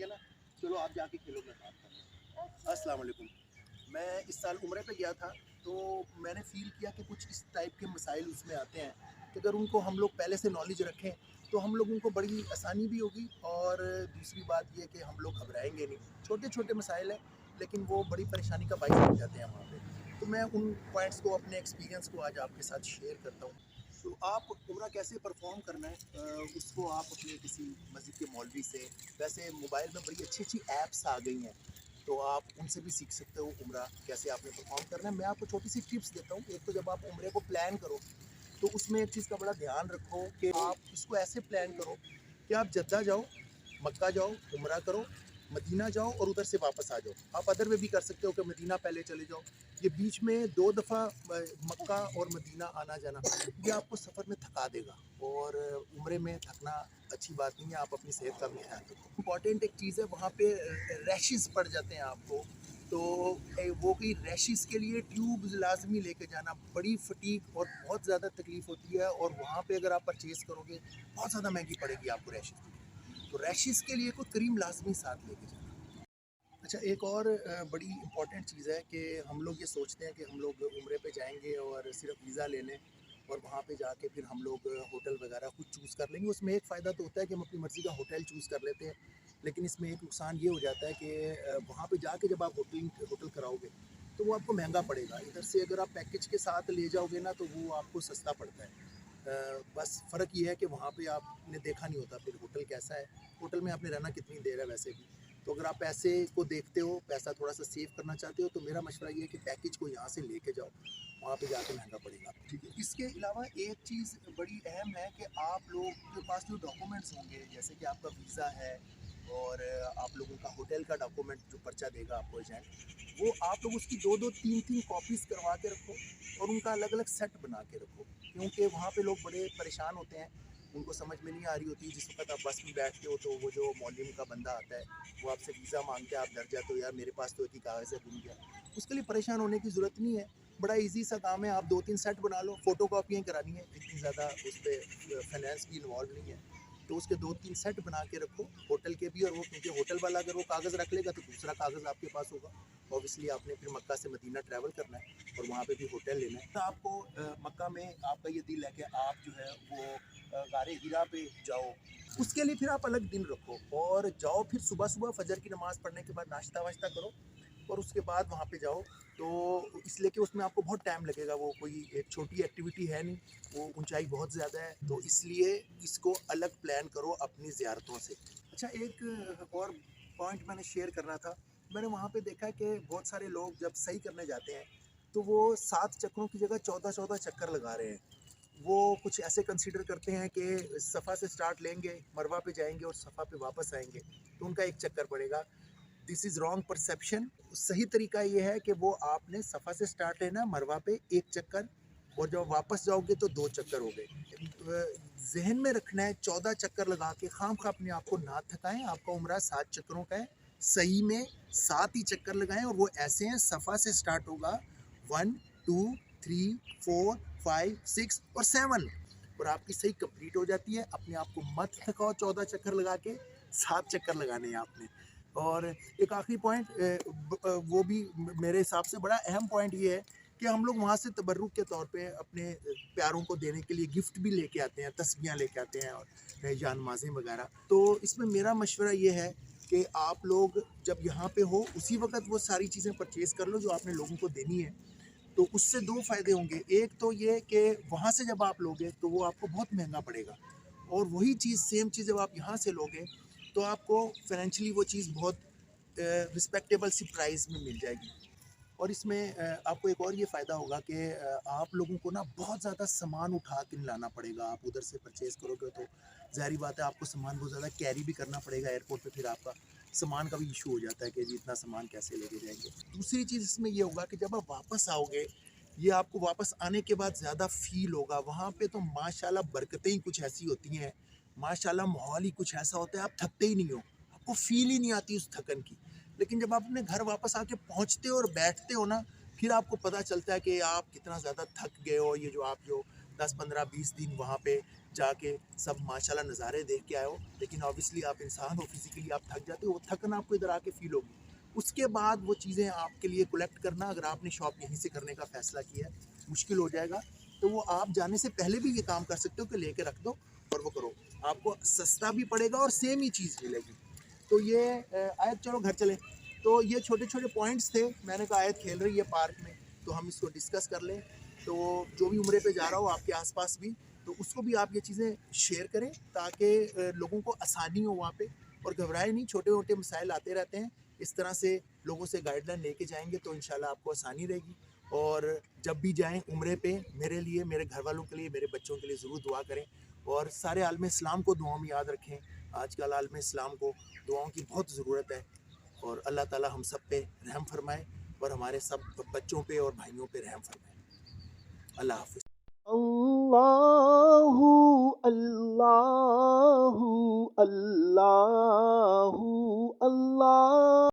है ना, चलो आप जाके खेलो, मैं काम कर रहा हूँ। अस्सलाम वालेकुम। मैं इस साल उम्रे पे गया था, तो मैंने फ़ील किया कि कुछ इस टाइप के मसाइल उसमें आते हैं कि अगर उनको हम लोग पहले से नॉलेज रखें तो हम लोगों को बड़ी आसानी भी होगी, और दूसरी बात ये कि हम लोग घबराएंगे नहीं। छोटे छोटे मसाइल हैं, लेकिन वो बड़ी परेशानी का बाइस बन जाते हैं वहाँ पे। तो मैं उन पॉइंट्स को, अपने एक्सपीरियंस को आज आपके साथ शेयर करता हूँ। तो आप उम्रा कैसे परफॉर्म करना है, उसको आप अपने किसी मस्जिद के मौलवी से, वैसे मोबाइल में बड़ी अच्छी अच्छी ऐप्स आ गई हैं, तो आप उनसे भी सीख सकते हो उम्रा कैसे आपने परफॉर्म करना है। मैं आपको छोटी सी टिप्स देता हूँ। एक तो जब आप उम्रे को प्लान करो, तो उसमें एक चीज़ का बड़ा ध्यान रखो कि आप इसको ऐसे प्लान करो कि आप जद्दा जाओ, मक्का जाओ, उम्रा करो, मदीना जाओ और उधर से वापस आ जाओ। आप अदर वे भी कर सकते हो कि मदीना पहले चले जाओ। ये बीच में 2 दफ़ा मक्का और मदीना आना जाना, ये आपको सफ़र में थका देगा, और उम्रे में थकना अच्छी बात नहीं है। आप अपनी सेहत का भी ख्याल रखो। इम्पॉर्टेंट एक चीज़ है, वहाँ पे रैशेस पड़ जाते हैं आपको, तो वो कि रैशेस के लिए ट्यूब्स लाजमी लेके जाना। बड़ी फटीक और बहुत ज़्यादा तकलीफ़ होती है, और वहाँ पे अगर आप परचेज़ करोगे बहुत ज़्यादा महंगी पड़ेगी आपको रैशेस की। तो रैशेस के लिए कोई क्रीम लाजमी साथ लेके जाना। अच्छा, एक और बड़ी इंपॉर्टेंट चीज़ है कि हम लोग ये सोचते हैं कि हम लोग उम्रे पे जाएंगे और सिर्फ वीज़ा ले लें, और वहाँ पे जाके फिर हम लोग होटल वगैरह कुछ चूज़ कर लेंगे। उसमें एक फ़ायदा तो होता है कि हम अपनी मर्ज़ी का होटल चूज़ कर लेते हैं, लेकिन इसमें एक नुकसान ये हो जाता है कि वहाँ पे जाके जब आप होटल होटल कराओगे तो वो आपको महंगा पड़ेगा। इधर से अगर आप पैकेज के साथ ले जाओगे ना, तो वो आपको सस्ता पड़ता है। बस फ़र्क ये है कि वहाँ पे आपने देखा नहीं होता फिर होटल कैसा है, होटल में आपने रहना कितनी देर है वैसे भी। तो अगर आप पैसे को देखते हो, पैसा थोड़ा-सा सेव करना चाहते हो, तो मेरा मशवरा ये है कि पैकेज को यहाँ से लेके जाओ, वहाँ पे जाके महँगा पड़ेगा। ठीक है। इसके अलावा एक चीज़ बड़ी अहम है कि आप लोग के पास जो डॉक्यूमेंट्स होंगे, जैसे कि आपका वीज़ा है, और आप लोगों का होटल का डॉक्यूमेंट जो पर्चा देगा आपको एजेंट, वो आप लोग उसकी 2-2, 3-3 कॉपीज़ करवा के रखो, और उनका अलग-अलग सेट बना के रखो। क्योंकि वहाँ पे लोग बड़े परेशान होते हैं, उनको समझ में नहीं आ रही होती। जिस वक़्त आप बस में बैठते हो, तो वो जो मौलवी का बंदा आता है, वो आपसे वीज़ा मांगते हैं, आप डर जाते हो, यार मेरे पास तो एक ही कागज़ है, गुम गया। उसके लिए परेशान होने की ज़रूरत नहीं है, बड़ा ईज़ी सा काम है। आप 2-3 सेट बना लो, फ़ोटो कॉपियाँ करानी है, इतनी ज़्यादा उस पे फाइनेंस भी इन्वॉल्व नहीं है। तो उसके 2-3 सेट बना के रखो, होटल के भी, और वो क्योंकि होटल वाला अगर वो कागज़ रख लेगा तो दूसरा कागज़ आपके पास होगा। ऑब्वियसली आपने फिर मक्का से मदीना ट्रैवल करना है, और वहाँ पे भी होटल लेना है। तो आपको मक्का में आपका ये दिल है कि आप जो है वो गारे हिरा पे जाओ, उसके लिए फिर आप अलग दिन रखो और जाओ। फिर सुबह-सुबह फजर की नमाज़ पढ़ने के बाद नाश्ता-वाश्ता करो, और उसके बाद वहाँ पे जाओ। तो इसलिए कि उसमें आपको बहुत टाइम लगेगा, वो कोई एक छोटी एक्टिविटी है नहीं, वो ऊंचाई बहुत ज़्यादा है, तो इसलिए इसको अलग प्लान करो अपनी ज़ियारतों से। अच्छा, एक और पॉइंट मैंने शेयर करना था। मैंने वहाँ पे देखा कि बहुत सारे लोग जब सही करने जाते हैं, तो वो 7 चक्करों की जगह 14-14 चक्कर लगा रहे हैं। वो कुछ ऐसे कंसीडर करते हैं कि सफ़ा से स्टार्ट लेंगे, मरवा पे जाएंगे और सफ़ा पे वापस आएंगे, तो उनका एक चक्कर पड़ेगा। This is wrong perception. सही तरीका ये है कि वो आपने सफ़ा से स्टार्ट लेना, मरवा पे एक चक्कर, और जब वापस जाओगे तो 2 चक्कर हो गए। जहन में रखना है, 14 चक्कर लगा के खामखा अपने आप को ना थकाएं। आपका उम्रा 7 चक्करों का है, सही में 7 ही चक्कर लगाएं, और वो ऐसे हैं, सफ़ा से स्टार्ट होगा 1 2 3 4 5 6 और 7, और आपकी सही कंप्लीट हो जाती है। अपने आप को मत थकाओ 14 चक्कर लगा के, 7 चक्कर लगाने हैं आपने। और एक आखिरी पॉइंट, वो भी मेरे हिसाब से बड़ा अहम पॉइंट ये है कि हम लोग वहाँ से तबर्रुक के तौर पे अपने प्यारों को देने के लिए गिफ्ट भी लेके आते हैं, तस्बीहां लेके आते हैं, और जानमाज़ें वगैरह। तो इसमें मेरा मशवरा ये है कि आप लोग जब यहाँ पे हो, उसी वक्त वो सारी चीज़ें परचेज़ कर लो जो आपने लोगों को देनी है। तो उससे 2 फ़ायदे होंगे। एक तो ये कि वहाँ से जब आप लोगे तो वो आपको बहुत महंगा पड़ेगा, और वही चीज़, सेम चीज़ जब आप यहाँ से लोगे तो आपको फाइनेंशियली वो चीज़ बहुत रिस्पेक्टेबल सी प्राइस में मिल जाएगी। और इसमें आपको एक और ये फ़ायदा होगा कि आप लोगों को ना बहुत ज़्यादा सामान उठा के नहीं लाना पड़ेगा। आप उधर से परचेज़ करोगे तो ज़ाहिर बात है आपको सामान बहुत ज़्यादा कैरी भी करना पड़ेगा एयरपोर्ट पे, फिर आपका सामान का भी इशू हो जाता है कि जी इतना सामान कैसे लेके जाएंगे। दूसरी चीज़ इसमें ये होगा कि जब आप वापस आओगे, ये आपको वापस आने के बाद ज़्यादा फ़ील होगा। वहाँ पे तो माशाल्लाह बरकतें ही कुछ ऐसी होती हैं, माशाल्लाह माहौल ही कुछ ऐसा होता है, आप थकते ही नहीं हो, आपको फ़ील ही नहीं आती उस थकन की। लेकिन जब आप अपने घर वापस आके पहुंचते हो और बैठते हो ना, फिर आपको पता चलता है कि आप कितना ज़्यादा थक गए हो। ये जो आप जो 10 15 20 दिन वहाँ पे जाके सब माशाल्लाह नज़ारे देख के आए हो, लेकिन ऑब्वियसली आप इंसान हो, फिज़िकली आप थक जाते हो, वो थकन आपको इधर आके फ़ील होगी। उसके बाद वो चीज़ें आपके लिए कलेक्ट करना, अगर आपने शॉप यहीं से करने का फ़ैसला किया है, मुश्किल हो जाएगा, तो वो आप जाने से पहले भी ये काम कर सकते हो कि लेके रख दो और वो करो। आपको सस्ता भी पड़ेगा और सेम ही चीज़ मिलेगी। तो ये आयत चलो घर चले। तो ये छोटे-छोटे पॉइंट्स थे, मैंने कहा आयत खेल रही है पार्क में, तो हम इसको डिस्कस कर लें। तो जो भी उम्रे पे जा रहा हो आपके आस-पास भी, तो उसको भी आप ये चीज़ें शेयर करें ताकि लोगों को आसानी हो वहाँ पे और घबराएँ नहीं, छोटे-मोटे मसाइल आते रहते हैं। इस तरह से लोगों से गाइडलाइन लेके जाएँगे तो इंशाल्लाह आपको आसानी रहेगी। और जब भी जाएँ उम्रे पे मेरे लिए, मेरे घरवालों के लिए, मेरे बच्चों के लिए ज़रूर दुआ करें और सारे आलम इस्लाम को दुआओं में याद रखें। आजकल आलम इस्लाम को दुआओं की बहुत ज़रूरत है और अल्लाह ताला हम सब पे रहम फरमाए और हमारे सब बच्चों पे और भाइयों पे रहम फरमाए। अल्लाह हाफ़िज़। अल्लाहु अल्लाहु अल्लाह